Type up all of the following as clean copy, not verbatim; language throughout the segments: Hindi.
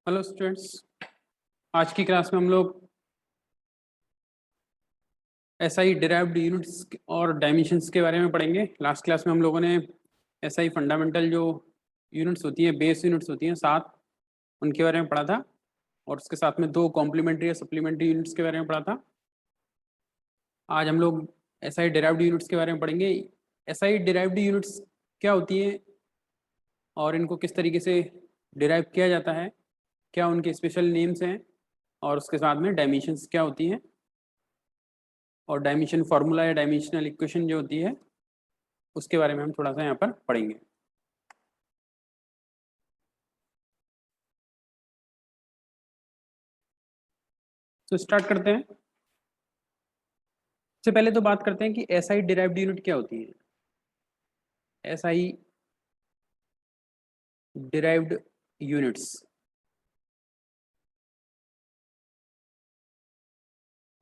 Hello students. आज की क्लास में हम लोग एसआई डिराइव्ड यूनिट्स और डायमेंशंस के बारे में पढ़ेंगे। लास्ट क्लास में हम लोगों ने एसआई फंडामेंटल जो यूनिट्स होती हैं, बेस यूनिट्स होती हैं 7, उनके बारे में पढ़ा था, और उसके साथ में 2 कॉम्प्लीमेंट्री या सप्लीमेंट्री यूनिट्स के बारे में पढ़ा था। आज हम लोग एसआई डिराइव्ड यूनिट्स के बारे में पढ़ेंगे। एसआई डिराइव्ड यूनिट्स क्या होती हैं और इनको किस तरीके से डिराइव किया जाता है, क्या उनके स्पेशल नेम्स हैं, और उसके साथ में डायमेंशंस क्या होती हैं, और डायमेंशन फार्मूला या डायमेंशनल इक्वेशन जो होती है उसके बारे में हम थोड़ा सा यहाँ पर पढ़ेंगे। तो स्टार्ट करते हैं। सबसे पहले तो बात करते हैं कि एसआई डिराइव्ड यूनिट क्या होती है। एसआई डिराइव्ड यूनिट्स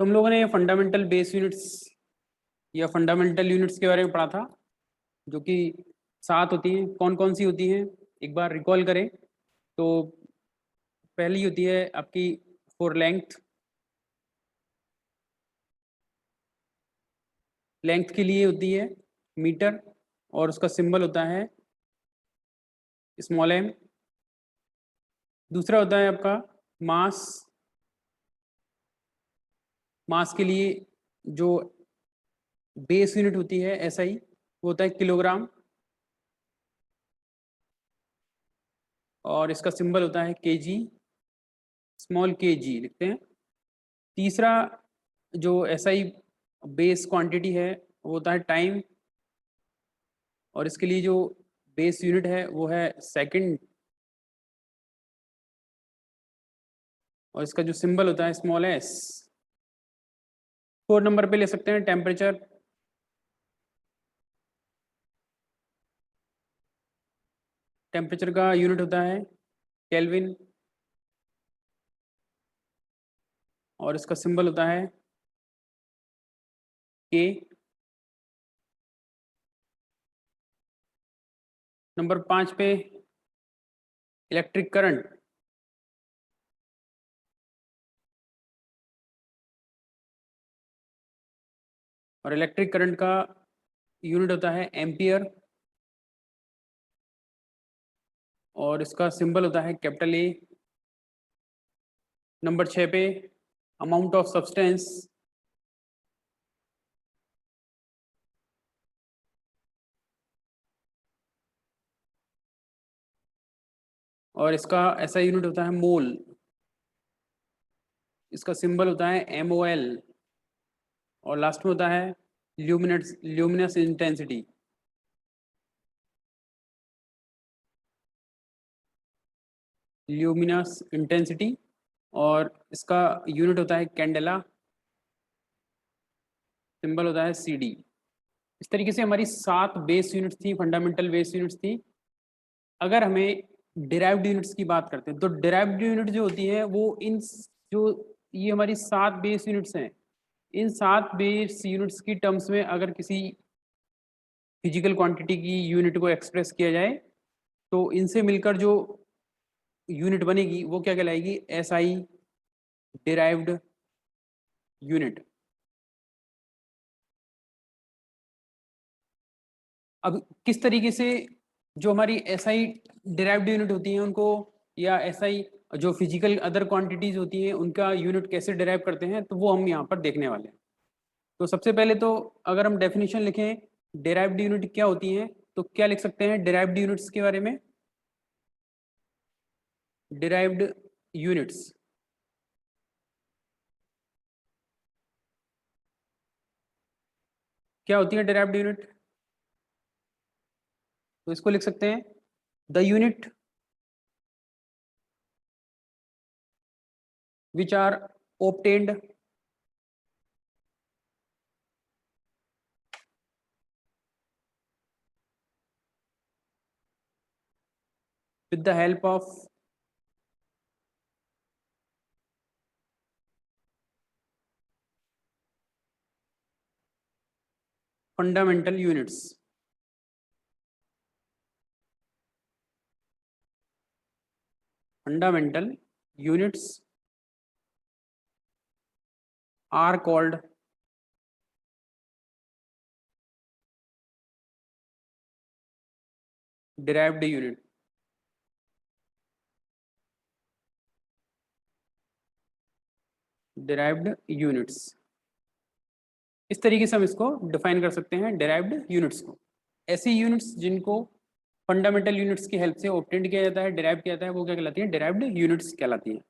तो हम लोगों ने फंडामेंटल बेस यूनिट्स या फंडामेंटल यूनिट्स के बारे में पढ़ा था, जो कि 7 होती हैं। कौन कौन सी होती हैं एक बार रिकॉल करें तो पहली होती है आपकी फॉर लेंथ। लेंथ के लिए होती है मीटर, और उसका सिंबल होता है स्मॉल एम। दूसरा होता है आपका मास। मास के लिए जो बेस यूनिट होती है एसआई, वो होता है किलोग्राम, और इसका सिंबल होता है केजी, स्मॉल केजी लिखते हैं। तीसरा जो एसआई बेस क्वांटिटी है वो होता है टाइम, और इसके लिए जो बेस यूनिट है वो है सेकंड, और इसका जो सिंबल होता है स्मॉल एस। 4 नंबर पे ले सकते हैं टेम्परेचर। टेम्परेचर का यूनिट होता है केल्विन, और इसका सिंबल होता है के। नंबर 5 पे इलेक्ट्रिक करंट। और इलेक्ट्रिक करंट का यूनिट होता है एम्पियर, और इसका सिंबल होता है कैपिटल ए। नंबर 6 पे अमाउंट ऑफ सब्सटेंस। और इसका ऐसा यूनिट होता है मोल। इसका सिंबल होता है MOL। और लास्ट में होता है ल्यूमिनस इंटेंसिटी। ल्यूमिनस इंटेंसिटी, और इसका यूनिट होता है कैंडेला। सिंबल होता है CD। इस तरीके से हमारी 7 बेस यूनिट्स थी, फंडामेंटल बेस यूनिट्स थी। अगर हमें डिराइव्ड यूनिट्स की बात करते हैं तो डिराइव्ड यूनिट जो होती है वो इन जो ये हमारी 7 बेस यूनिट्स हैं, इन 7 बेस यूनिट्स की टर्म्स में अगर किसी फिजिकल क्वांटिटी की यूनिट को एक्सप्रेस किया जाए तो इनसे मिलकर जो यूनिट बनेगी वो क्या कहलाएगी, SI डिराइव्ड यूनिट। अब किस तरीके से जो हमारी SI डिराइव्ड यूनिट होती हैं उनको, या SI जो फिजिकल अदर क्वांटिटीज होती हैं उनका यूनिट कैसे डिराइव करते हैं, तो वो हम यहाँ पर देखने वाले हैं। तो सबसे पहले तो अगर हम डेफिनेशन लिखें डिराइव्ड यूनिट क्या होती हैं, तो क्या लिख सकते हैं डिराइव्ड यूनिट्स के बारे में। डिराइव्ड यूनिट्स क्या होती है डिराइव्ड यूनिट, तो इसको लिख सकते हैं the unit which are obtained with the help of fundamental units। Fundamental units are called derived unit. derived units, इस तरीके से हम इसको डिफाइन कर सकते हैं derived units को। ऐसी यूनिट्स जिनको फंडामेंटल यूनिट्स की हेल्प से ऑब्टेंड किया जाता है, डिराइव किया जाता है, वो क्या कहलाती है? derived यूनिट्स कहलाती है।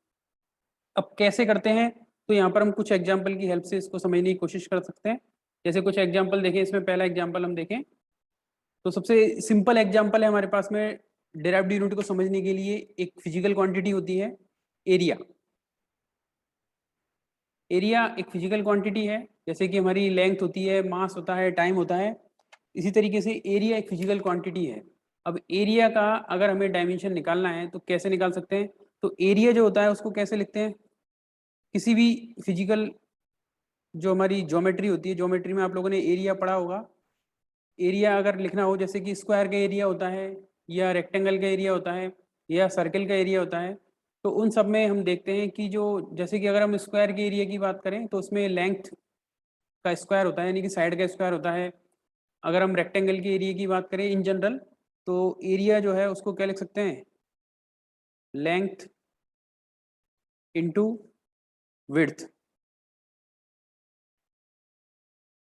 अब कैसे करते हैं? तो यहाँ पर हम कुछ एग्जाम्पल की हेल्प से इसको समझने की कोशिश कर सकते हैं। जैसे कुछ एग्जाम्पल देखें, इसमें पहला एग्जाम्पल हम देखें तो सबसे सिंपल एग्जाम्पल है हमारे पास में डिराइव्ड यूनिट को समझने के लिए। एक फिजिकल क्वांटिटी होती है एरिया। एरिया एक फिजिकल क्वांटिटी है, जैसे कि हमारी लेंथ होती है, मास होता है, टाइम होता है। इसी तरीके से एरिया एक फिजिकल क्वांटिटी है। अब एरिया का अगर हमें डायमेंशन निकालना है तो कैसे निकाल सकते हैं? तो एरिया जो होता है उसको कैसे लिखते हैं? किसी भी फिजिकल जो हमारी ज्योमेट्री होती है, ज्योमेट्री में आप लोगों ने एरिया पढ़ा होगा। एरिया अगर लिखना हो, जैसे कि स्क्वायर का एरिया होता है, या रेक्टेंगल का एरिया होता है, या सर्कल का एरिया होता है, तो उन सब में हम देखते हैं कि जो, जैसे कि अगर हम स्क्वायर के एरिया की बात करें तो उसमें लेंथ का स्क्वायर होता है, यानी कि साइड का स्क्वायर होता है। अगर हम रेक्टेंगल के एरिया की बात करें इन जनरल, तो एरिया जो है उसको क्या लिख सकते हैं? Length into width,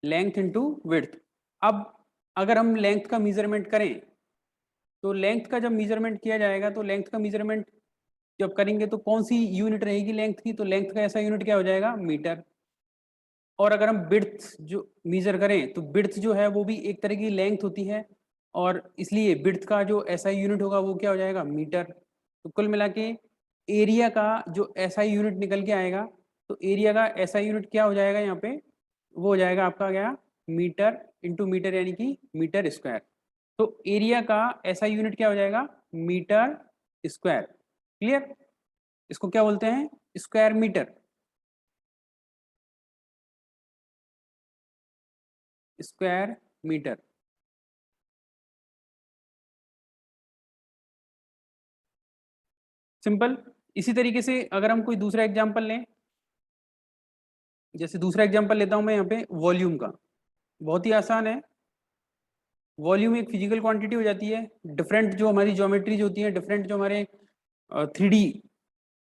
length into width. अब अगर हम लेंथ का मेजरमेंट करें, तो लेंथ का जब मेजरमेंट किया जाएगा, तो लेंथ का मेजरमेंट जब करेंगे तो कौन सी यूनिट रहेगी लेंथ की? तो लेंथ का ऐसा यूनिट क्या हो जाएगा? मीटर। और अगर हम बिड्थ जो मेजर करें, तो बिड्थ जो है वो भी एक तरह की लेंथ होती है, और इसलिए बिड्थ का जो ऐसा यूनिट होगा वो क्या हो जाएगा? मीटर। तो कुल मिला के एरिया का जो ऐसा यूनिट निकल के आएगा, तो एरिया का ऐसा यूनिट क्या हो जाएगा यहाँ पे? वो हो जाएगा आपका क्या? मीटर इंटू मीटर, यानी कि मीटर स्क्वायर। तो एरिया का ऐसा यूनिट क्या हो जाएगा? Metre square. क्लियर? इसको क्या बोलते हैं? Square metre. Square metre. Simple. इसी तरीके से अगर हम कोई दूसरा एग्जांपल लें, जैसे दूसरा एग्जांपल लेता हूं मैं यहाँ पे वॉल्यूम का। बहुत ही आसान है। वॉल्यूम एक फिजिकल क्वांटिटी हो जाती है। डिफरेंट जो हमारी ज्योमेट्रीज होती हैं, डिफरेंट जो हमारे 3D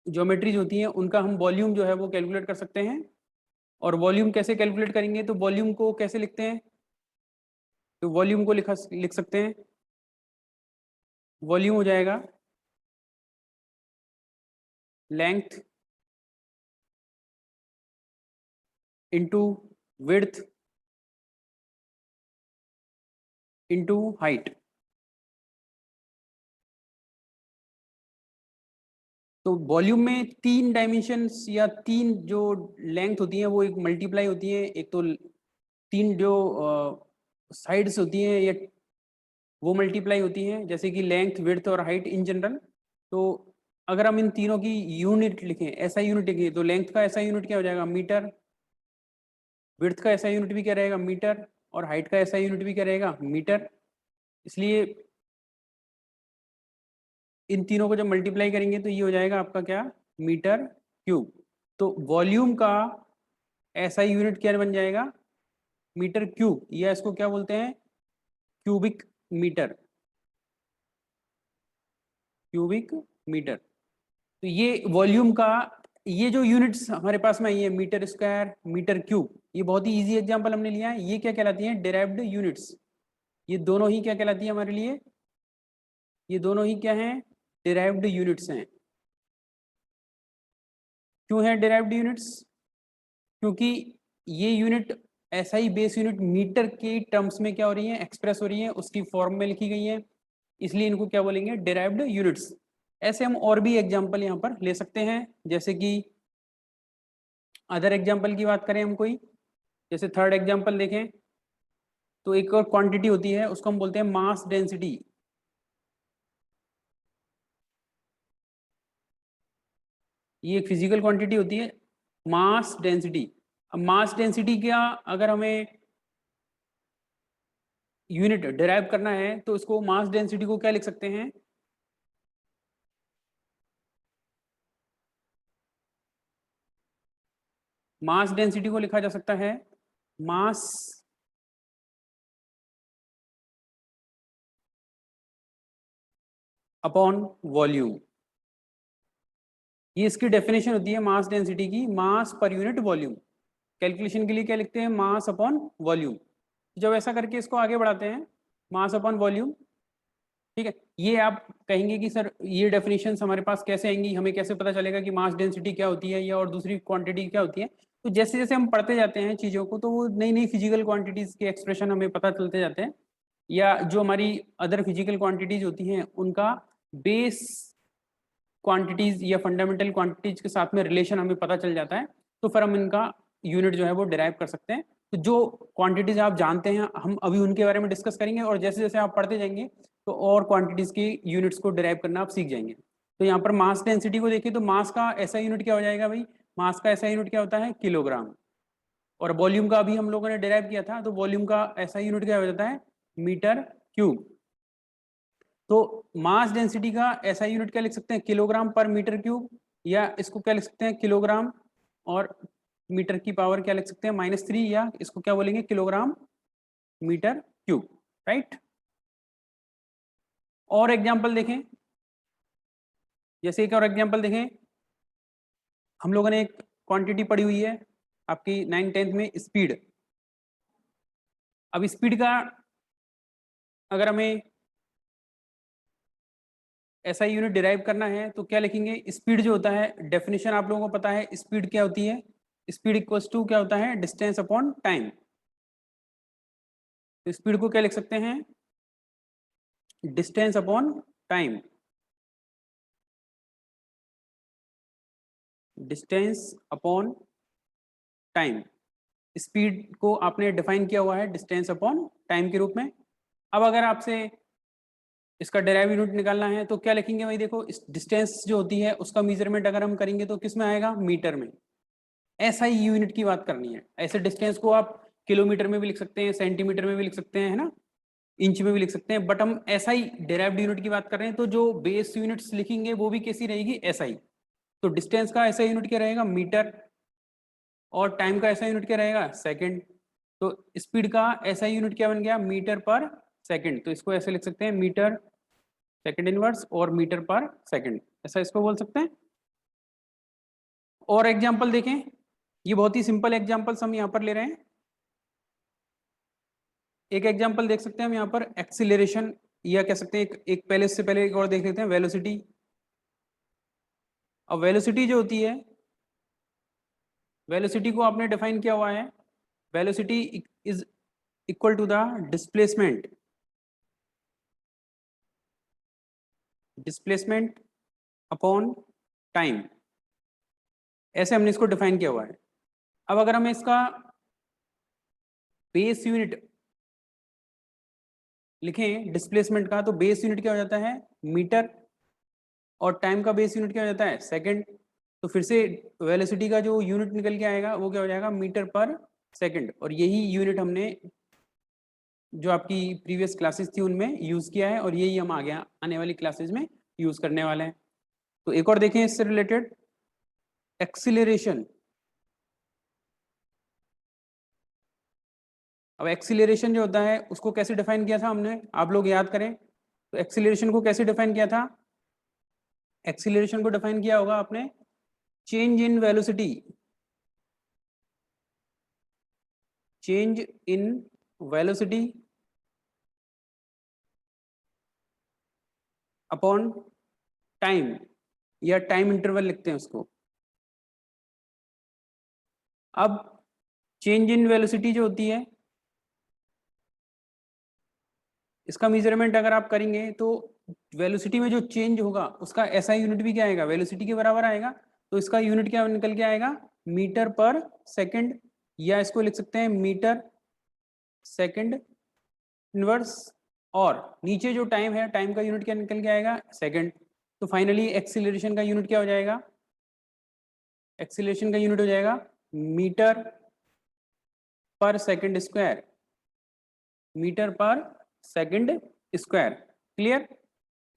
ज्योमेट्रीज होती हैं, उनका हम वॉल्यूम जो है वो कैलकुलेट कर सकते हैं। और वॉल्यूम कैसे कैलकुलेट करेंगे? तो वॉल्यूम को कैसे लिखते हैं? तो वॉल्यूम को लिख सकते हैं, वॉल्यूम हो जाएगा length into width into height. तो वॉल्यूम में 3 डायमेंशंस या 3 जो लेंथ होती हैं वो एक मल्टीप्लाई होती है। एक तो 3 जो साइड्स होती हैं या वो मल्टीप्लाई होती हैं, जैसे कि लेंथ, विड्थ और हाइट इन जनरल। तो अगर हम इन तीनों की यूनिट लिखें, ऐसा यूनिट लिखें, तो लेंथ का ऐसा यूनिट क्या हो जाएगा? मीटर। विड्थ का ऐसा यूनिट भी क्या रहेगा? मीटर। और हाइट का ऐसा यूनिट भी क्या रहेगा? मीटर। इसलिए इन तीनों को जब मल्टीप्लाई करेंगे तो ये हो जाएगा आपका क्या? Metre cube. तो वॉल्यूम का ऐसा यूनिट क्या बन जाएगा? मीटर क्यूब, या इसको क्या बोलते हैं? Cubic metre. Cubic metre. तो ये वॉल्यूम का, ये जो यूनिट्स हमारे पास में आई है, मीटर स्क्वायर, मीटर क्यूब, ये बहुत ही इजी एग्जांपल हमने लिया है। ये क्या कहलाती हैं? Derived units. ये दोनों ही क्या कहलाती है हमारे लिए? ये दोनों ही क्या हैं? डिराइव्ड यूनिट्स हैं। क्यों है डिराइव्ड यूनिट्स? क्योंकि ये unit SI base unit metre के टर्म्स में क्या हो रही है? एक्सप्रेस हो रही है, उसकी फॉर्म में लिखी गई है, इसलिए इनको क्या बोलेंगे? Derived units. ऐसे हम और भी एग्जांपल यहाँ पर ले सकते हैं, जैसे कि अदर एग्जांपल की बात करें हम कोई, जैसे थर्ड एग्जांपल देखें, तो एक और क्वांटिटी होती है, उसको हम बोलते हैं मास डेंसिटी। ये एक फिजिकल क्वांटिटी होती है, मास डेंसिटी। अब मास डेंसिटी क्या, अगर हमें यूनिट डिराइव करना है तो इसको मास डेंसिटी को क्या लिख सकते हैं? मास डेंसिटी को लिखा जा सकता है मास अपॉन वॉल्यूम। ये इसकी डेफिनेशन होती है मास डेंसिटी की, मास पर यूनिट वॉल्यूम। कैलकुलेशन के लिए क्या लिखते हैं, मास अपॉन वॉल्यूम। जब ऐसा करके इसको आगे बढ़ाते हैं, मास अपॉन वॉल्यूम, ठीक है। ये आप कहेंगे कि सर ये डेफिनेशन हमारे पास कैसे आएंगी, हमें कैसे पता चलेगा कि मास डेंसिटी क्या होती है या और दूसरी क्वांटिटी क्या होती है। तो जैसे जैसे हम पढ़ते जाते हैं चीज़ों को, तो वो नई नई फिजिकल क्वांटिटीज़ के एक्सप्रेशन हमें पता चलते जाते हैं, या जो हमारी अदर फिजिकल क्वांटिटीज होती हैं उनका बेस क्वांटिटीज या फंडामेंटल क्वांटिटीज के साथ में रिलेशन हमें पता चल जाता है। तो फिर हम इनका यूनिट जो है वो डिराइव कर सकते हैं। तो जो क्वांटिटीज आप जानते हैं हम अभी उनके बारे में डिस्कस करेंगे, और जैसे जैसे आप पढ़ते जाएंगे तो और क्वांटिटीज की यूनिट्स को डिराइव करना आप सीख जाएंगे। तो यहाँ पर मास डेंसिटी को देखिए, तो मास का ऐसा यूनिट क्या हो जाएगा भाई, मास का ऐसा यूनिट क्या होता है, किलोग्राम। और वॉल्यूम का अभी हम लोगों ने डिराइव किया था, तो वॉल्यूम का ऐसा यूनिट क्या हो जाता है, मीटर क्यूब। तो मास डेंसिटी का ऐसा यूनिट क्या लिख सकते हैं, किलोग्राम पर मीटर क्यूब, या इसको क्या लिख सकते हैं, किलोग्राम और मीटर की पावर क्या लिख सकते हैं, -3, या इसको क्या बोलेंगे, किलोग्राम मीटर क्यूब, राइट। और एग्जांपल देखें, जैसे एक और एग्जांपल देखें, हम लोगों ने एक क्वांटिटी पढ़ी हुई है आपकी 9th-10th में, स्पीड। अब स्पीड का अगर हमें ऐसा यूनिट डिराइव करना है तो क्या लिखेंगे, स्पीड जो होता है, डेफिनेशन आप लोगों को पता है, स्पीड क्या होती है, स्पीड इक्वल्स टू क्या होता है, डिस्टेंस अपॉन टाइम। तो स्पीड को क्या लिख सकते हैं, distance upon time, distance upon time. Speed को आपने डिफाइन किया हुआ है डिस्टेंस अपॉन टाइम के रूप में। अब अगर आपसे इसका डेराइव यूनिट निकालना है तो क्या लिखेंगे भाई, देखो डिस्टेंस जो होती है उसका मेजरमेंट अगर हम करेंगे तो किस में आएगा, मीटर में। ऐसा ही यूनिट की बात करनी है। ऐसे डिस्टेंस को आप किलोमीटर में भी लिख सकते हैं, सेंटीमीटर में भी लिख सकते हैं, है ना, इंच में भी लिख सकते हैं, बट हम ऐसा ही डेराइव्ड यूनिट की बात कर रहे हैं। तो जो बेस यूनिट्स लिखेंगे वो भी कैसी रहेगी, ऐसा ही। तो डिस्टेंस का ऐसा यूनिट क्या रहेगा, मीटर, और टाइम का ऐसा यूनिट क्या रहेगा, सेकंड। तो स्पीड का ऐसा यूनिट क्या बन गया, मीटर पर सेकंड। तो इसको ऐसे लिख सकते हैं, मीटर सेकंड इनवर्स और मीटर पर सेकंड, ऐसा इसको बोल सकते हैं। और एग्जांपल देखें, ये बहुत ही सिंपल एग्जांपल्स हम यहाँ पर ले रहे हैं। एक एग्जांपल देख सकते हैं हम यहाँ पर, एक्सीलरेशन, या कह सकते हैं एक पहले से पहले एक और देख लेते हैं, वेलोसिटी। अब वेलोसिटी जो होती है, वेलोसिटी को आपने डिफाइन किया हुआ है, velocity is equal to the displacement, displacement upon time, ऐसे हमने इसको डिफाइन किया हुआ है। अब अगर हमें इसका बेस यूनिट लिखें डिस्प्लेसमेंट का, तो बेस यूनिट क्या हो जाता है, मीटर, और टाइम का बेस यूनिट क्या हो जाता है, सेकंड। तो फिर से वेलोसिटी का जो यूनिट निकल के आएगा वो क्या हो जाएगा, मीटर पर सेकंड। और यही यूनिट हमने जो आपकी प्रीवियस क्लासेस थी उनमें यूज किया है, और यही हम आगे आने वाली क्लासेस में यूज करने वाले हैं। तो एक और देखें इससे रिलेटेड, एक्सीलरेशन। अब एक्सीलरेशन जो होता है उसको कैसे डिफाइन किया था हमने, आप लोग याद करें। तो एक्सीलरेशन को कैसे डिफाइन किया था, एक्सीलरेशन को डिफाइन किया होगा आपने, change in velocity, change in velocity upon time, या टाइम इंटरवल लिखते हैं उसको। अब चेंज इन वेलोसिटी जो होती है, इसका मेजरमेंट अगर आप करेंगे तो वेलोसिटी में जो चेंज होगा उसका ऐसा यूनिट भी क्या आएगा, वेलोसिटी के बराबर आएगा। तो इसका यूनिट क्या निकल के आएगा, मीटर पर सेकंड, या इसको लिख सकते हैं मीटर सेकंड इनवर्स। और नीचे जो टाइम है, टाइम का यूनिट क्या निकल के आएगा, सेकंड। तो फाइनली एक्सीलरेशन का यूनिट क्या हो जाएगा, एक्सीलरेशन का यूनिट हो जाएगा मीटर पर सेकंड स्क्वायर, मीटर पर सेकंड स्क्वायर। क्लियर।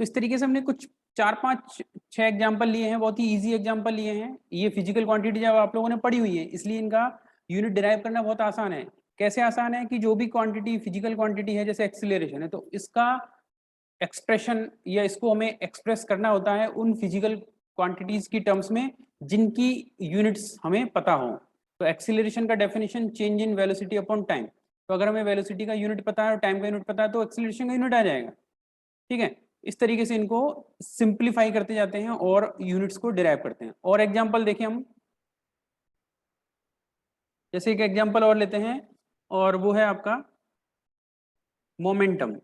तो इस तरीके से हमने कुछ 4-5-6 एग्जाम्पल लिए हैं, बहुत ही इजी एग्जाम्पल लिए हैं। ये फिजिकल क्वांटिटी जब आप लोगों ने पढ़ी हुई है, इसलिए इनका यूनिट डिराइव करना बहुत आसान है। कैसे आसान है कि जो भी क्वांटिटी फिजिकल क्वांटिटी है, जैसे एक्सीलरेशन है, तो इसका एक्सप्रेशन या इसको हमें एक्सप्रेस करना होता है उन फिजिकल क्वांटिटीज की टर्म्स में जिनकी यूनिट्स हमें पता हो। तो एक्सीलरेशन का definition change in velocity upon time. तो अगर हमें वेलोसिटी का यूनिट पता है और टाइम का यूनिट पता है तो एक्सीलरेशन का यूनिट आ जाएगा। ठीक है, इस तरीके से इनको सिंप्लीफाई करते जाते हैं और यूनिट्स को डिराइव करते हैं। और एग्जांपल देखें हम, जैसे एक एग्जांपल और लेते हैं और वो है आपका मोमेंटम।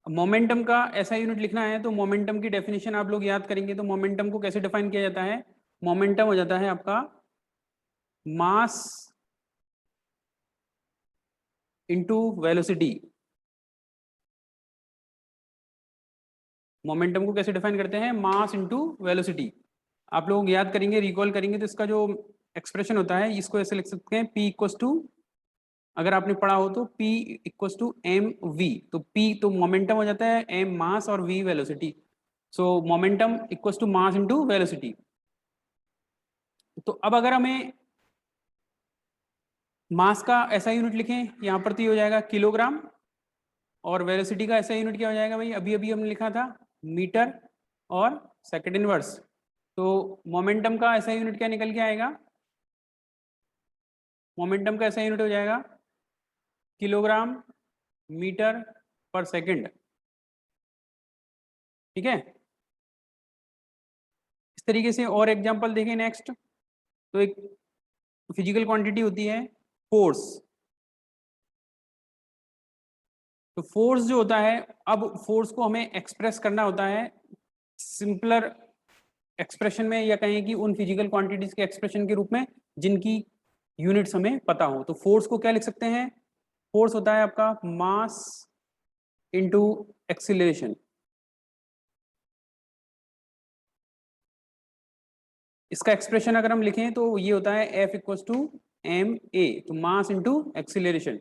मोमेंटम का ऐसा यूनिट लिखना है तो मोमेंटम की डेफिनेशन आप लोग याद करेंगे। तो मोमेंटम को कैसे डिफाइन किया जाता है? मोमेंटम हो जाता है आपका मास इनटू वेलोसिटी। मोमेंटम को कैसे डिफाइन करते हैं? मास इनटू वेलोसिटी। आप लोग याद करेंगे, रिकॉल करेंगे तो इसका जो एक्सप्रेशन होता है इसको ऐसे लिख सकते हैं, P इक्वल्स टू, अगर आपने पढ़ा हो तो P equals to m v. तो P तो मोमेंटम हो जाता है, m मास और v velocity. So momentum equals to mass into velocity. तो अब अगर हमें मास का ऐसा यूनिट लिखें, यहाँ पर तो ये हो जाएगा किलोग्राम, और वेलोसिटी का ऐसा यूनिट क्या हो जाएगा भाई? अभी अभी हमने लिखा था मीटर और सेकंड इनवर्स। तो मोमेंटम का ऐसा यूनिट क्या निकल के आएगा? मोमेंटम का ऐसा यूनिट हो जाएगा किलोग्राम मीटर पर सेकंड। ठीक है, इस तरीके से और एग्जांपल देखें नेक्स्ट। तो एक फिजिकल क्वांटिटी होती है फोर्स। तो फोर्स जो होता है, अब फोर्स को हमें एक्सप्रेस करना होता है सिंपलर एक्सप्रेशन में, या कहें कि उन फिजिकल क्वांटिटीज के एक्सप्रेशन के रूप में जिनकी यूनिट्स हमें पता हो। तो फोर्स को क्या लिख सकते हैं? फोर्स होता है आपका मास इनटू एक्सीलरेशन। इसका एक्सप्रेशन अगर हम लिखें तो ये होता है F equals to m a, तो मास इनटू एक्सीलरेशन।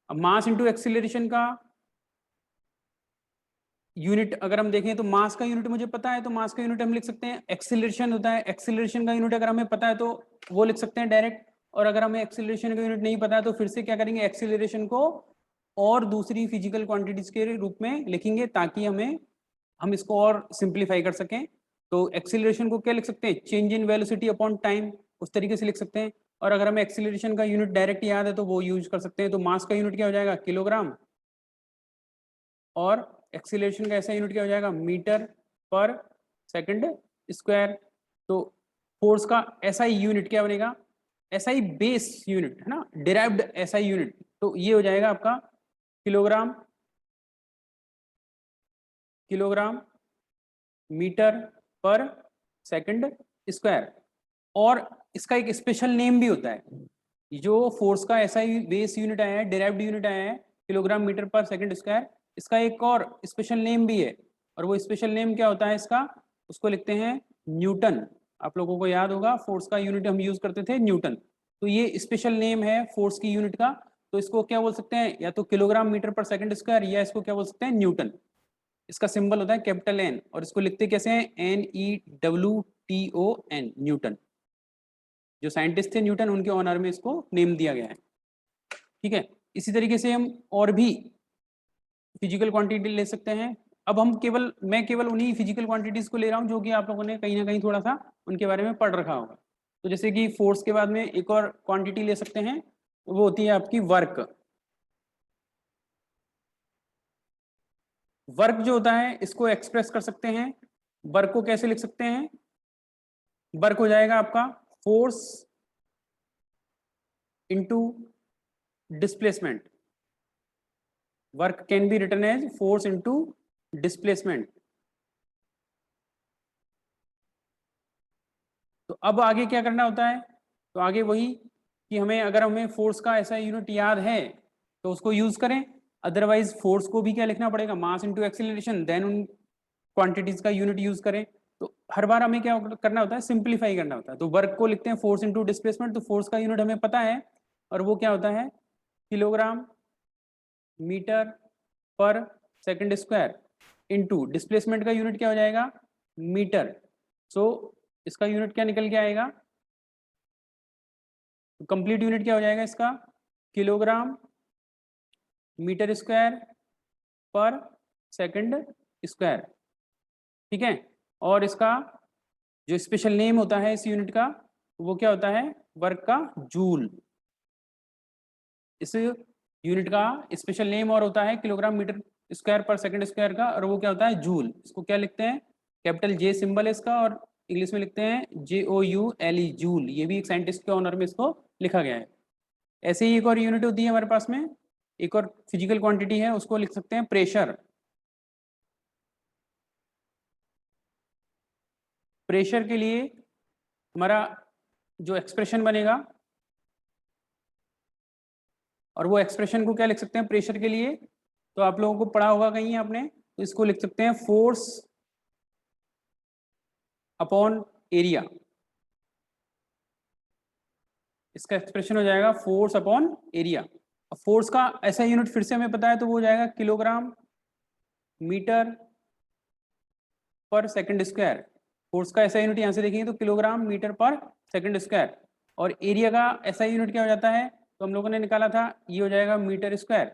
अब मास इनटू एक्सीलरेशन का यूनिट अगर हम देखें तो मास का यूनिट मुझे पता है, तो मास का यूनिट हम लिख सकते हैं। एक्सीलरेशन होता है, एक्सीलरेशन का यूनिट अगर हमें पता है तो वो लिख सकते हैं डायरेक्ट। और अगर हमें एक्सीलरेशन का यूनिट नहीं पता है तो फिर से क्या करेंगे? एक्सीलरेशन को और दूसरी फिजिकल क्वांटिटीज के रूप में लिखेंगे ताकि हम इसको और सिंप्लीफाई कर सकें। तो एक्सीलरेशन को क्या लिख सकते हैं? Change in velocity upon time, उस तरीके से लिख सकते हैं। और अगर हमें एक्सीलरेशन का यूनिट डायरेक्ट याद है तो वो यूज कर सकते हैं। तो मास का यूनिट क्या हो जाएगा? किलोग्राम, और एक्सीलरेशन का ऐसा यूनिट क्या हो जाएगा? मीटर पर सेकंड स्क्वायर। तो फोर्स का ऐसा ही यूनिट क्या बनेगा? ऐसा ही बेस यूनिट है ना, डिराइव्ड ऐसा ही यूनिट। तो ये हो जाएगा आपका किलोग्राम, किलोग्राम मीटर पर सेकंड स्क्वायर। और इसका एक स्पेशल नेम भी होता है। जो फोर्स का ऐसा ही बेस यूनिट आया है, डिराइव्ड यूनिट आया है किलोग्राम मीटर पर सेकंड स्क्वायर, इसका एक और स्पेशल नेम भी है। और वो स्पेशल नेम क्या होता है इसका? उसको लिखते हैं न्यूटन। आप लोगों को याद होगा फोर्स का यूनिट हम यूज करते थे न्यूटन। तो ये स्पेशल नेम है फोर्स की यूनिट का। तो इसको क्या बोल सकते हैं? या तो किलोग्राम मीटर पर सेकंड स्क्वायर, या इसको क्या बोल सकते हैं? न्यूटन। इसका सिंबल होता है कैपिटल एन, और इसको लिखते कैसे हैं? NEWTON, Newton. जो साइंटिस्ट थे न्यूटन, उनके ऑनर में इसको नेम दिया गया है। ठीक है, इसी तरीके से हम और भी फिजिकल क्वांटिटी ले सकते हैं। अब मैं केवल उन्हीं फिजिकल क्वांटिटीज को ले रहा हूं जो कि आप लोगों ने कहीं ना कहीं थोड़ा सा उनके बारे में पढ़ रखा होगा। तो जैसे कि फोर्स के बाद में एक और क्वांटिटी ले सकते हैं, वो होती है आपकी वर्क। वर्क जो होता है इसको एक्सप्रेस कर सकते हैं। वर्क को कैसे लिख सकते हैं? वर्क हो जाएगा आपका force into displacement. Work can be written as force into displacement. तो अब आगे क्या करना होता है? तो आगे वही कि अगर हमें फोर्स का ऐसा यूनिट याद है तो उसको यूज करें। अदरवाइज फोर्स को भी क्या लिखना पड़ेगा? मास इनटू एक्सीलरेशन, देन उन क्वांटिटीज का यूनिट यूज करें। तो हर बार हमें क्या करना होता है? सिंप्लीफाई करना होता है। तो वर्क को लिखते हैं फोर्स इनटू डिस्प्लेसमेंट। तो फोर्स का यूनिट हमें पता है, और वो क्या होता है किलोग्राम मीटर पर सेकंड स्क्वायर इनटू डिस्प्लेसमेंट का यूनिट क्या हो जाएगा मीटर। सो इसका यूनिट क्या निकल के आएगा, कंप्लीट यूनिट क्या हो जाएगा इसका किलोग्राम मीटर स्क्वायर पर सेकंड स्क्वायर। ठीक है, और इसका जो स्पेशल नेम होता है इस यूनिट का वो क्या होता है वर्क का जूल। इस यूनिट का स्पेशल नेम और होता है किलोग्राम मीटर स्क्वायर पर सेकंड स्क्वायर का, और वो क्या होता है जूल। इसको क्या लिखते हैं कैपिटल जे सिंबल है इसका, और इंग्लिश में लिखते हैं JOULE जूल। ये भी एक साइंटिस्ट के ऑनर में इसको लिखा गया है। ऐसे ही एक और यूनिट होती है हमारे पास में, एक और फिजिकल क्वांटिटी है, उसको लिख सकते हैं प्रेशर। प्रेशर के लिए हमारा जो एक्सप्रेशन बनेगा, और वो एक्सप्रेशन को क्या लिख सकते हैं प्रेशर के लिए, तो आप लोगों को पढ़ा होगा कहीं आपने, तो इसको लिख सकते हैं फोर्स अपॉन एरिया। इसका एक्सप्रेशन हो जाएगा फोर्स अपॉन एरिया। फोर्स का ऐसा यूनिट फिर से हमें पता है, तो वो हो जाएगा किलोग्राम मीटर पर सेकंड स्क्वायर। फोर्स का ऐसा यूनिट यहाँ से देखेंगे तो किलोग्राम मीटर पर सेकंड स्क्वायर, और एरिया का ऐसा यूनिट क्या हो जाता है, तो हम लोगों ने निकाला था ये हो जाएगा मीटर स्क्वायर।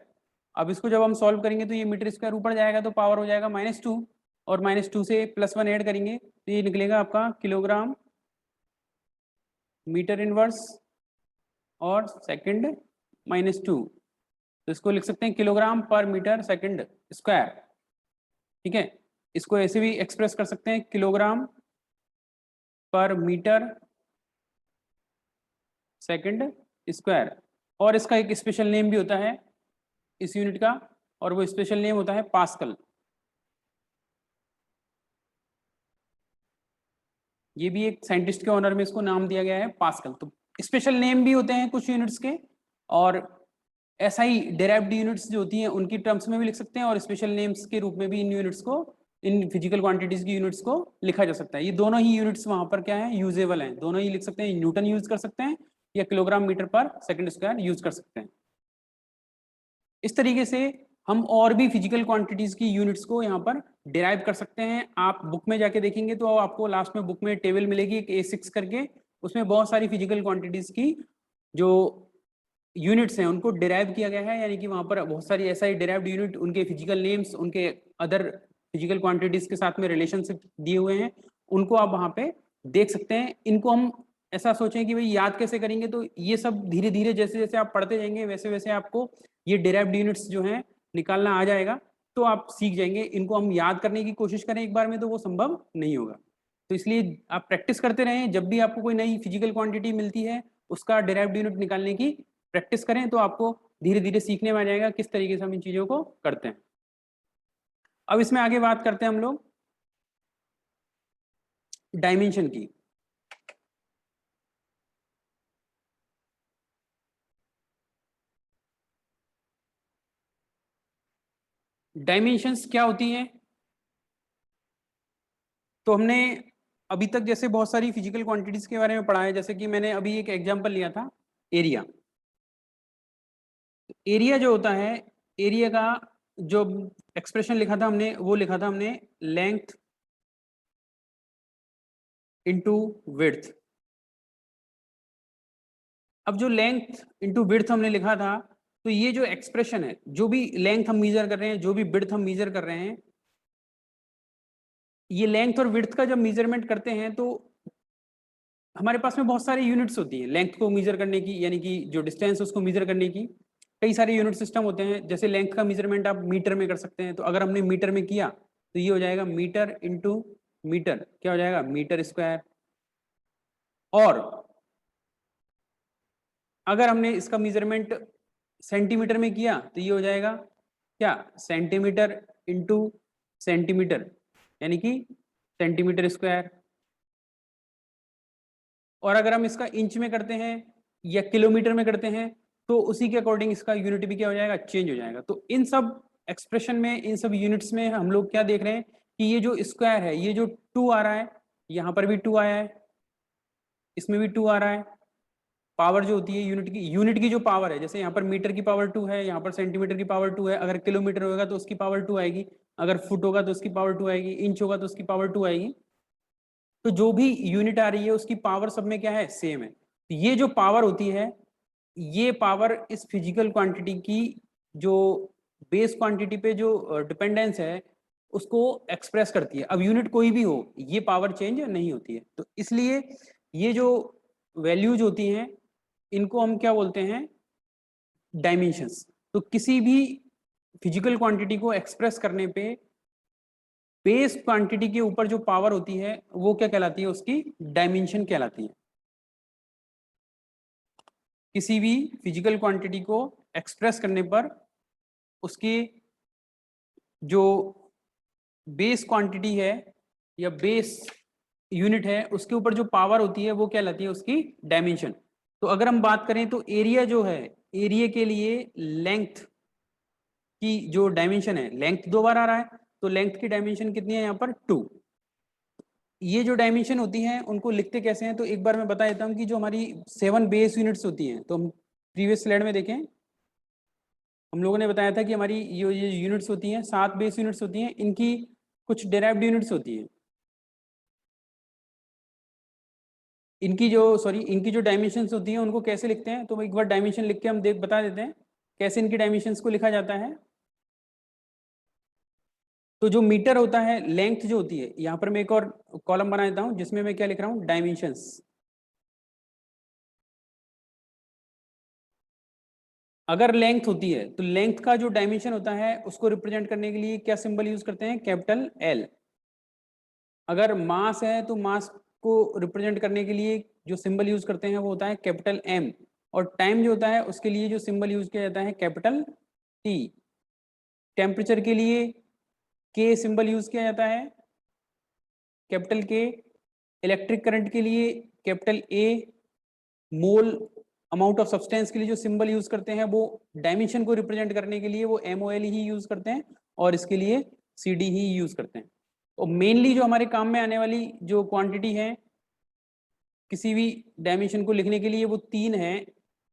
अब इसको जब हम सॉल्व करेंगे तो ये मीटर स्क्वायर ऊपर जाएगा तो पावर हो जाएगा -2, और -2 से +1 ऐड करेंगे तो ये निकलेगा आपका किलोग्राम मीटर इनवर्स और सेकंड -2। तो इसको लिख सकते हैं किलोग्राम पर मीटर सेकंड स्क्वायर। ठीक है, इसको ऐसे भी एक्सप्रेस कर सकते हैं किलोग्राम पर मीटर सेकंड स्क्वायर। और इसका एक स्पेशल नेम भी होता है इस यूनिट का, और वो स्पेशल नेम होता है पास्कल। ये भी एक साइंटिस्ट के ऑनर में इसको नाम दिया गया है पास्कल। तो स्पेशल नेम भी होते हैं कुछ यूनिट्स के, और ऐसा ही डेराइव्ड यूनिट्स जो होती हैं उनकी टर्म्स में भी लिख सकते हैं, और स्पेशल नेम्स के रूप में भी इन यूनिट्स को, इन फिजिकल क्वांटिटीज की यूनिट्स को लिखा जा सकता है। ये दोनों ही यूनिट्स वहां पर क्या है यूजेबल हैं, दोनों ही लिख सकते हैं, न्यूटन यूज कर सकते हैं या किलोग्राम मीटर पर सेकंड स्क्वायर यूज कर सकते हैं। इस तरीके से हम और भी फिजिकल क्वांटिटीज की यूनिट्स को यहाँ पर डिराइव कर सकते हैं। आप बुक में जाके देखेंगे तो आपको लास्ट में बुक में टेबल मिलेगी एक A6 करके, उसमें बहुत सारी फिजिकल क्वांटिटीज की जो यूनिट्स हैं उनको डिराइव किया गया है, यानी कि वहाँ पर बहुत सारी ऐसा ही डिराइव्ड यूनिट, उनके फिजिकल नेम्स, उनके अदर फिजिकल क्वांटिटीज के साथ में रिलेशनशिप दिए हुए हैं, उनको आप वहाँ पे देख सकते हैं। इनको हम ऐसा सोचें कि भाई याद कैसे करेंगे, तो ये सब धीरे धीरे जैसे जैसे आप पढ़ते जाएंगे वैसे वैसे आपको ये डिराइव्ड यूनिट्स जो हैं निकालना आ जाएगा, तो आप सीख जाएंगे। इनको हम याद करने की कोशिश करें एक बार में तो वो संभव नहीं होगा, तो इसलिए आप प्रैक्टिस करते रहें। जब भी आपको कोई नई फिजिकल क्वांटिटी मिलती है उसका डिराइव्ड यूनिट निकालने की प्रैक्टिस करें, तो आपको धीरे धीरे सीखने में आ जाएगा किस तरीके से हम इन चीजों को करते हैं। अब इसमें आगे बात करते हैं हम लोग डायमेंशन की। डायमेंशंस क्या होती हैं, तो हमने अभी तक जैसे बहुत सारी फिजिकल क्वांटिटीज के बारे में पढ़ा है, जैसे कि मैंने अभी एक एग्जांपल लिया था एरिया। एरिया जो होता है, एरिया का जो एक्सप्रेशन लिखा था हमने, वो लिखा था हमने लेंथ इनटू विड्थ। अब जो लेंथ इनटू विड्थ हमने लिखा था, तो ये जो एक्सप्रेशन है, जो भी लेंथ हम मीजर कर रहे हैं, जो भी विड्थ हम मीजर कर रहे हैं, ये लेंथ और विड्थ का जब मेजरमेंट करते हैं तो हमारे पास में बहुत सारी यूनिट्स होती हैं लेंथ को मीजर करने की, यानी कि जो डिस्टेंस उसको मीजर करने की कई सारे यूनिट सिस्टम होते हैं। जैसे लेंथ का मेजरमेंट आप मीटर में कर सकते हैं, तो अगर हमने मीटर में किया तो ये हो जाएगा मीटर इंटू मीटर, क्या हो जाएगा मीटर स्क्वायर। और अगर हमने इसका मेजरमेंट सेंटीमीटर में किया तो ये हो जाएगा क्या सेंटीमीटर इंटू सेंटीमीटर, यानी कि सेंटीमीटर स्क्वायर। और अगर हम इसका इंच में करते हैं या किलोमीटर में करते हैं तो उसी के अकॉर्डिंग इसका यूनिट भी क्या हो जाएगा चेंज हो जाएगा। तो इन सब एक्सप्रेशन में, इन सब यूनिट्स में हम लोग क्या देख रहे हैं कि ये जो स्क्वायर है, ये जो 2 आ रहा है, यहाँ पर भी 2 आया है, इसमें भी 2 आ रहा है, पावर जो होती है यूनिट की जो पावर है, जैसे यहाँ पर मीटर की पावर 2 है, यहाँ पर सेंटीमीटर की पावर 2 है, अगर किलोमीटर होगा तो उसकी पावर 2 आएगी, अगर फुट होगा तो उसकी पावर 2 आएगी, इंच होगा तो उसकी पावर 2 आएगी। तो जो भी यूनिट आ रही है उसकी पावर सब में क्या है, सेम है। तो ये जो पावर होती है, ये पावर इस फिजिकल क्वांटिटी की जो बेस क्वांटिटी पे जो डिपेंडेंस है उसको एक्सप्रेस करती है। अब यूनिट कोई भी हो, ये पावर चेंज नहीं होती है। तो इसलिए ये जो वैल्यूज होती हैं इनको हम क्या बोलते हैं, डायमेंशंस। तो किसी भी फिजिकल क्वांटिटी को एक्सप्रेस करने पे बेस क्वांटिटी के ऊपर जो पावर होती है वो क्या कहलाती है, उसकी डायमेंशन कहलाती है। किसी भी फिजिकल क्वांटिटी को एक्सप्रेस करने पर उसकी जो बेस क्वांटिटी है या बेस यूनिट है उसके ऊपर जो पावर होती है वो क्या कहलाती है, उसकी डायमेंशन। तो अगर हम बात करें तो एरिया जो है, एरिया के लिए लेंथ की जो डायमेंशन है, लेंथ 2 बार आ रहा है तो लेंथ की डायमेंशन कितनी है यहाँ पर 2। ये जो डायमेंशन होती हैं उनको लिखते कैसे हैं, तो एक बार मैं बता देता हूँ कि जो हमारी 7 बेस यूनिट्स होती हैं, तो हम प्रीवियस स्लाइड में देखें, हम लोगों ने बताया था कि हमारी ये यूनिट्स होती हैं 7 बेस यूनिट्स होती हैं, इनकी कुछ डेराइव्ड यूनिट्स होती हैं। इनकी जो डायमेंशंस होती हैं उनको कैसे लिखते हैं, तो एक बार डायमेंशन लिख के हम बता देते हैं कैसे इनकी डायमेंशंस को लिखा जाता है। तो जो मीटर होता है, लेंथ जो होती है, यहाँ पर मैं एक और कॉलम बना देता हूँ जिसमें मैं क्या लिख रहा हूँ, डायमेंशंस। अगर लेंथ होती है तो लेंथ का जो डायमेंशन होता है उसको रिप्रेजेंट करने के लिए क्या सिंबल यूज करते हैं, कैपिटल एल। अगर मास है तो मास को रिप्रेजेंट करने के लिए जो सिंबल यूज करते हैं वो होता है कैपिटल एम। और टाइम जो होता है उसके लिए जो सिंबल यूज किया जाता है कैपिटल टी। टेम्परेचर के लिए के सिंबल यूज किया जाता है, कैपिटल के। इलेक्ट्रिक करंट के लिए capital A. Mole amount of substance के लिए जो सिंबल यूज करते हैं वो डायमेंशन को रिप्रेजेंट करने के लिए वो MOL ही यूज करते हैं, और इसके लिए CD ही यूज करते हैं। और मेनली जो हमारे काम में आने वाली जो क्वांटिटी है किसी भी डायमेंशन को लिखने के लिए वो 3 है,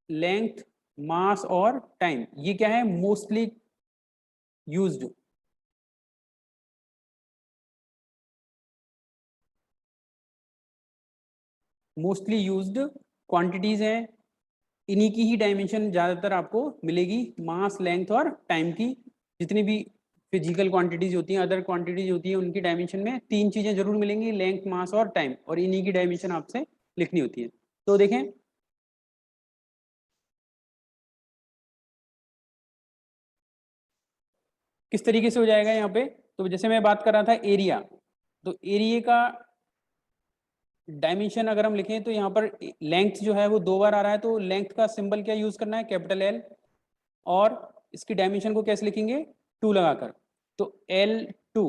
लेंथ, मास और टाइम। ये क्या है, mostly used, mostly used quantities हैं। इन्हीं की ही डायमेंशन ज़्यादातर आपको मिलेगी, मास, लेंथ और टाइम की। जितनी भी फिजिकल क्वांटिटीज होती हैं, अदर क्वांटिटीज होती है, उनकी डायमेंशन में 3 चीज़ें जरूर मिलेंगी, लेंथ, मास और टाइम, और इन्हीं की डायमेंशन आपसे लिखनी होती है। तो देखें किस तरीके से हो जाएगा यहाँ पे। तो जैसे मैं बात कर रहा था एरिया, तो एरिया का डायमेंशन अगर हम लिखें तो यहाँ पर लेंथ जो है वो 2 बार आ रहा है, तो लेंथ का सिंबल क्या यूज करना है, कैपिटल एल। और इसकी डायमेंशन को कैसे लिखेंगे, 2 लगाकर, तो L2,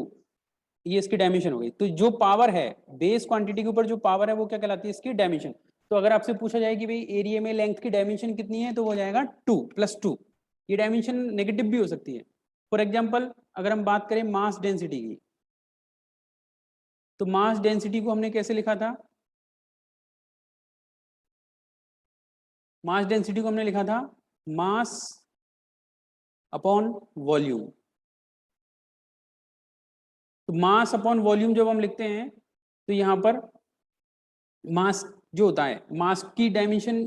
ये इसकी डायमेंशन हो गई। तो जो पावर है बेस क्वांटिटी के ऊपर जो पावर है वो क्या कहलाती है, इसकी डायमेंशन। तो अगर आपसे पूछा जाए कि भाई एरिया में लेंथ की डायमेंशन कितनी है, तो वो हो जाएगा 2 + 2। ये डायमेंशन नेगेटिव भी हो सकती है। फॉर एग्जाम्पल अगर हम बात करें मास डेंसिटी की, तो मास डेंसिटी को हमने कैसे लिखा था, मास डेंसिटी को हमने लिखा था मास अपॉन वॉल्यूम। तो मास अपॉन वॉल्यूम जब हम लिखते हैं तो यहाँ पर मास जो होता है, मास की डायमेंशन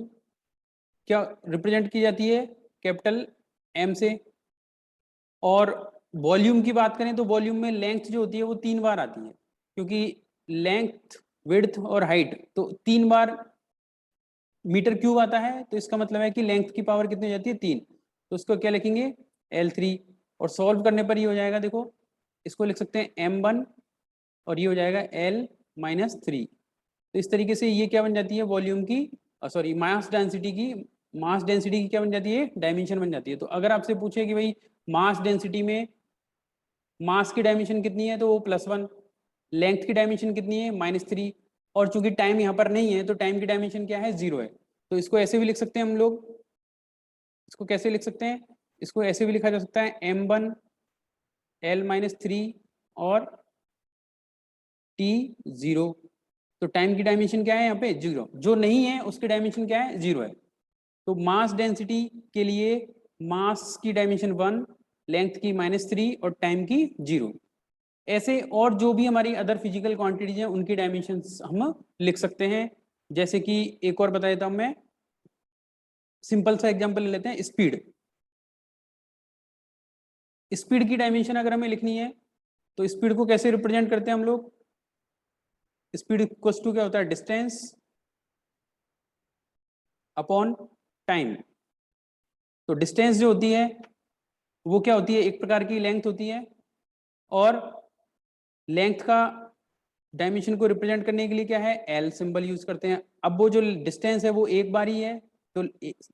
क्या रिप्रेजेंट की जाती है, कैपिटल M से। और वॉल्यूम की बात करें तो वॉल्यूम में लेंथ जो होती है वो 3 बार आती है, क्योंकि लेंथ, विड्थ और हाइट तो 3 बार मीटर क्यूब आता है, तो इसका मतलब है कि लेंथ की पावर कितनी हो जाती है, 3। तो उसको क्या लिखेंगे, L3। और सॉल्व करने पर ये हो जाएगा, देखो इसको लिख सकते हैं M1 और ये हो जाएगा L-3। तो इस तरीके से ये क्या बन जाती है, वॉल्यूम की, सॉरी मास डेंसिटी की क्या बन जाती है, डायमेंशन बन जाती है। तो अगर आपसे पूछे कि भाई मास डेंसिटी में मास की डायमेंशन कितनी है, तो वो +1, लेंथ की डायमेंशन कितनी है, -3, और चूंकि टाइम यहाँ पर नहीं है तो टाइम की डायमेंशन क्या है, 0 है। तो इसको ऐसे भी लिख सकते हैं हम लोग, इसको कैसे लिख सकते हैं, इसको ऐसे भी लिखा जा सकता है M1 L-3 और T0। तो टाइम की डायमेंशन क्या है यहाँ पे 0, जो नहीं है उसकी डायमेंशन क्या है 0 है। तो मास डेंसिटी के लिए मास की डायमेंशन 1, लेंथ की -3 और टाइम की 0। ऐसे और जो भी हमारी अदर फिजिकल क्वांटिटीज हैं उनकी डायमेंशंस हम लिख सकते हैं। जैसे कि एक और बता देता हूं मैं, सिंपल सा एग्जांपल ले लेते हैं, स्पीड। स्पीड की डायमेंशन अगर हमें लिखनी है तो स्पीड को कैसे रिप्रेजेंट करते हैं हम लोग? स्पीड इक्वल्स टू क्या होता है? Distance upon time. तो डिस्टेंस जो होती है वो क्या होती है? एक प्रकार की लेंथ होती है, और लेंथ का डायमेंशन को रिप्रेजेंट करने के लिए क्या है? एल सिंबल यूज करते हैं। अब वो जो डिस्टेंस है वो एक बार ही है, तो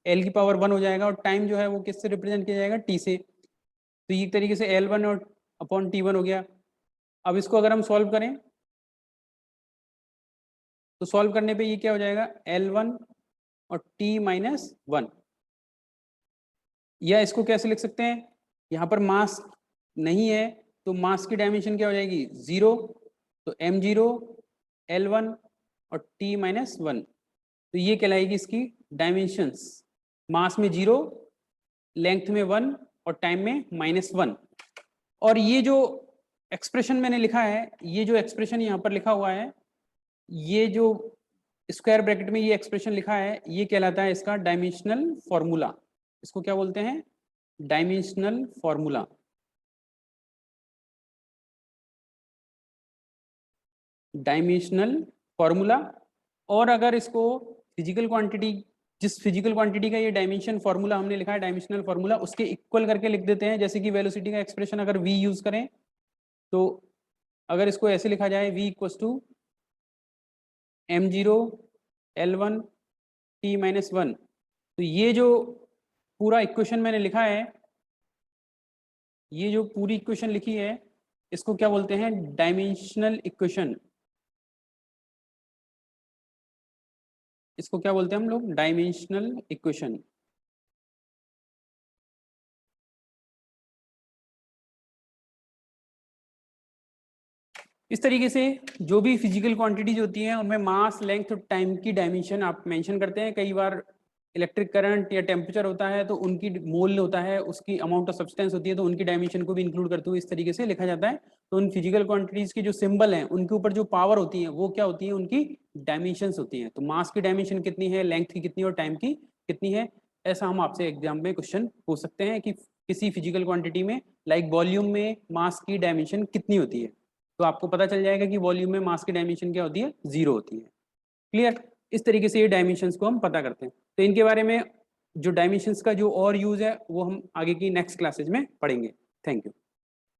एल की पावर 1 हो जाएगा, और टाइम जो है वो किससे रिप्रेजेंट किया जाएगा? टी से। तो ये तरीके से L1 और अपॉन T1 हो गया। अब इसको अगर हम सॉल्व करें तो सॉल्व करने पे ये क्या हो जाएगा? L1 और T-1। या इसको कैसे लिख सकते हैं? यहाँ पर मास नहीं है तो मास की डायमेंशन क्या हो जाएगी? 0। तो M0 L1 और T-1, तो ये कहलाएगी इसकी डायमेंशंस। मास में 0, लेंथ में 1 और टाइम में -1। और ये जो एक्सप्रेशन मैंने लिखा है, ये जो एक्सप्रेशन यहाँ पर लिखा हुआ है, ये जो स्क्वायर ब्रैकेट में ये एक्सप्रेशन लिखा है, ये कहलाता है इसका डायमेंशनल फॉर्मूला। इसको क्या बोलते हैं? Dimensional formula. Dimensional formula. और अगर इसको फिजिकल क्वांटिटी, जिस फिजिकल क्वांटिटी का ये डायमेंशन फॉर्मूला हमने लिखा है, डायमेंशनल फॉर्मूला, उसके इक्वल करके लिख देते हैं। जैसे कि वेलोसिटी का एक्सप्रेशन अगर v यूज करें, तो अगर इसको ऐसे लिखा जाए v equals to M0 L1 T-1, तो ये जो पूरा इक्वेशन मैंने लिखा है, ये जो पूरी इक्वेशन लिखी है, इसको क्या बोलते हैं? Dimensional equation. इसको क्या बोलते हैं हम लोग? Dimensional equation. इस तरीके से जो भी फिजिकल क्वांटिटीज होती हैं उनमें मास, लेंथ और टाइम की डायमेंशन आप मेंशन करते हैं। कई बार इलेक्ट्रिक करंट या टेम्परेचर होता है तो उनकी मोल होता है, उसकी अमाउंट ऑफ सब्सटेंस होती है, तो उनकी डायमेंशन को भी इंक्लूड करते हुए इस तरीके से लिखा जाता है। तो उन फिजिकल क्वांटिटीज की जो सिंबल हैं उनके ऊपर जो पावर होती है वो क्या होती है? उनकी डायमेंशंस होती हैं। तो मास की डायमेंशन कितनी है, लेंथ की कितनी और टाइम की कितनी है, ऐसा हम आपसे एग्जाम में क्वेश्चन पूछ सकते हैं कि किसी फिजिकल क्वांटिटी में, लाइक वॉल्यूम में, मास की डायमेंशन कितनी होती है। तो आपको पता चल जाएगा कि वॉल्यूम में मास की डायमेंशन क्या होती है? 0 होती है। क्लियर? इस तरीके से ये डायमेंशंस को हम पता करते हैं। तो इनके बारे में जो डायमेंशंस का जो और यूज है वो हम आगे की नेक्स्ट क्लासेज में पढ़ेंगे। Thank you.